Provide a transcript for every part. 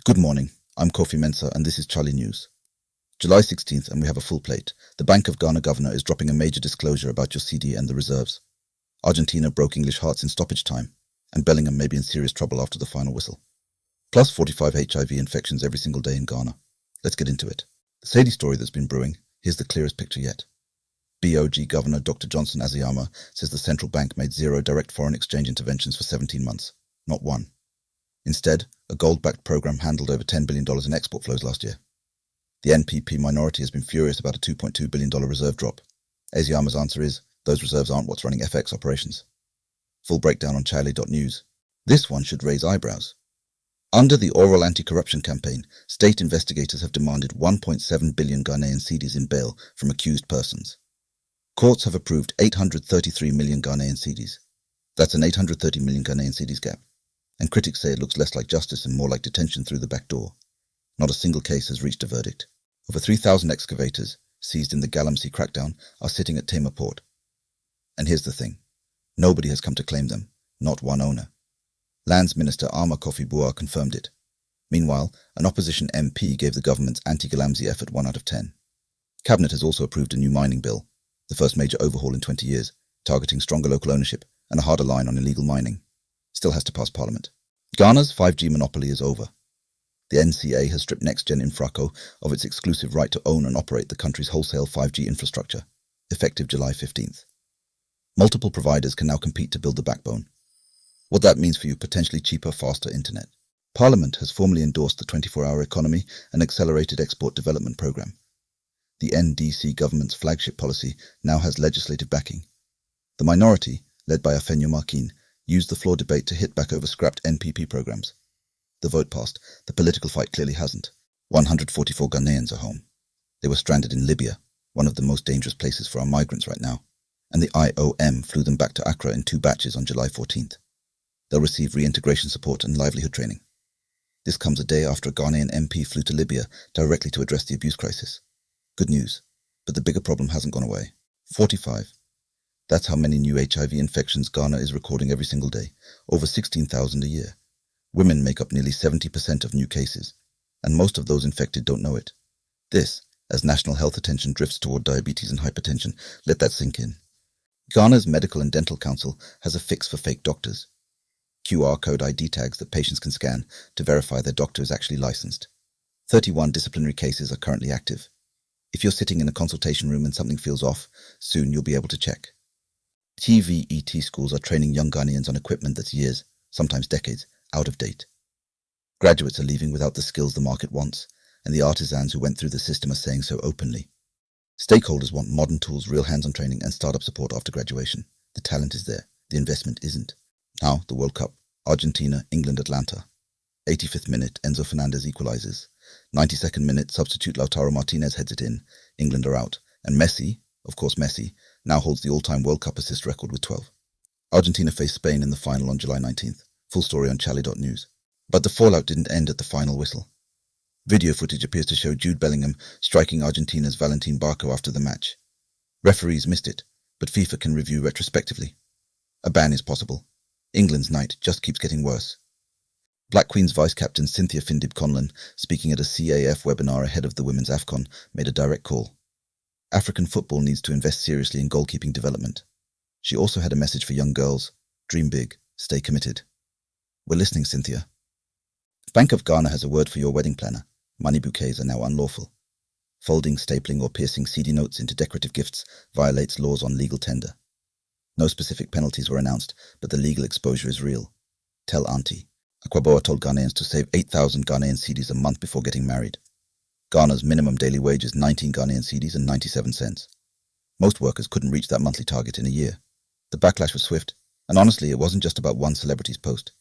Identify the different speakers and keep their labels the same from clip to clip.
Speaker 1: Good morning, I'm Kofi Mensah and this is chale.news. July 16th and we have a full plate. The Bank of Ghana governor is dropping a major disclosure about your CD and the reserves. Argentina broke English hearts in stoppage time, and Bellingham may be in serious trouble after the final whistle. Plus 45 HIV infections every single day in Ghana. Let's get into it. The Sadie story that's been brewing, here's the clearest picture yet. BoG Governor Dr. Johnson Asiama says the central bank made zero direct foreign exchange interventions for 17 months, not one. Instead, a gold-backed program handled over $10 billion in export flows last year. The NPP minority has been furious about a $2.2 billion reserve drop. Asiama's answer is, those reserves aren't what's running FX operations. Full breakdown on chale.news. This one should raise eyebrows. Under the oral anti-corruption campaign, state investigators have demanded 1.7 billion Ghanaian cedis in bail from accused persons. Courts have approved 833 million Ghanaian cedis. That's an 830 million Ghanaian cedis gap. And critics say it looks less like justice and more like detention through the back door. Not a single case has reached a verdict. Over 3,000 excavators, seized in the Galamsey crackdown, are sitting at Tema Port. And here's the thing. Nobody has come to claim them, not one owner. Lands Minister Akwaboah confirmed it. Meanwhile, an opposition MP gave the government's anti-Galamsey effort 1 out of 10. Cabinet has also approved a new mining bill, the first major overhaul in 20 years, targeting stronger local ownership and a harder line on illegal mining. Still has to pass Parliament. Ghana's 5G monopoly is over. The NCA has stripped NextGen Infraco of its exclusive right to own and operate the country's wholesale 5G infrastructure, effective July 15th. Multiple providers can now compete to build the backbone. What that means for you: potentially cheaper, faster internet. Parliament has formally endorsed the 24-hour economy and accelerated export development program. The NDC government's flagship policy now has legislative backing. The minority, led by Afenyo Markin, used the floor debate to hit back over scrapped NPP programs. The vote passed. The political fight clearly hasn't. 144 Ghanaians are home. They were stranded in Libya, one of the most dangerous places for our migrants right now, and the IOM flew them back to Accra in 2 batches on July 14th. They'll receive reintegration support and livelihood training. This comes a day after a Ghanaian MP flew to Libya directly to address the abuse crisis. Good news, but the bigger problem hasn't gone away. 45. That's how many new HIV infections Ghana is recording every single day, over 16,000 a year. Women make up nearly 70% of new cases, and most of those infected don't know it. This, as national health attention drifts toward diabetes and hypertension, let that sink in. Ghana's Medical and Dental Council has a fix for fake doctors. QR code ID tags that patients can scan to verify their doctor is actually licensed. 31 disciplinary cases are currently active. If you're sitting in a consultation room and something feels off, soon you'll be able to check. TVET schools are training young Ghanaians on equipment that's years, sometimes decades, out of date. Graduates are leaving without the skills the market wants, and the artisans who went through the system are saying so openly. Stakeholders want modern tools, real hands-on training, and startup support after graduation. The talent is there, the investment isn't. Now, the World Cup. Argentina, England, Atlanta. 85th minute, Enzo Fernandez equalizes. 92nd minute, substitute Lautaro Martinez heads it in. England are out. And Messi, of course Messi, now holds the all-time World Cup assist record with 12. Argentina faced Spain in the final on July 19th. Full story on chale.news. But the fallout didn't end at the final whistle. Video footage appears to show Jude Bellingham striking Argentina's Valentin Barco after the match. Referees missed it, but FIFA can review retrospectively. A ban is possible. England's night just keeps getting worse. Black Queen's vice-captain Cynthia Findib-Conlon, speaking at a CAF webinar ahead of the Women's AFCON, made a direct call. African football needs to invest seriously in goalkeeping development. She also had a message for young girls: dream big, stay committed. We're listening, Cynthia. Bank of Ghana has a word for your wedding planner. Money bouquets are now unlawful. Folding, stapling, or piercing CD notes into decorative gifts violates laws on legal tender. No specific penalties were announced, but the legal exposure is real. Tell auntie. Akwaboah told Ghanaians to save 8,000 Ghanaian cedis a month before getting married. Ghana's minimum daily wage is 19 Ghanaian cedis and 97 cents. Most workers couldn't reach that monthly target in a year. The backlash was swift, and honestly, it wasn't just about one celebrity's post.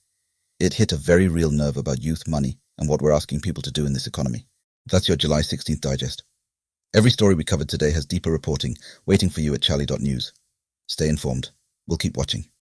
Speaker 1: It hit a very real nerve about youth, money, and what we're asking people to do in this economy. That's your July 16th digest. Every story we covered today has deeper reporting waiting for you at chale.news. Stay informed. We'll keep watching.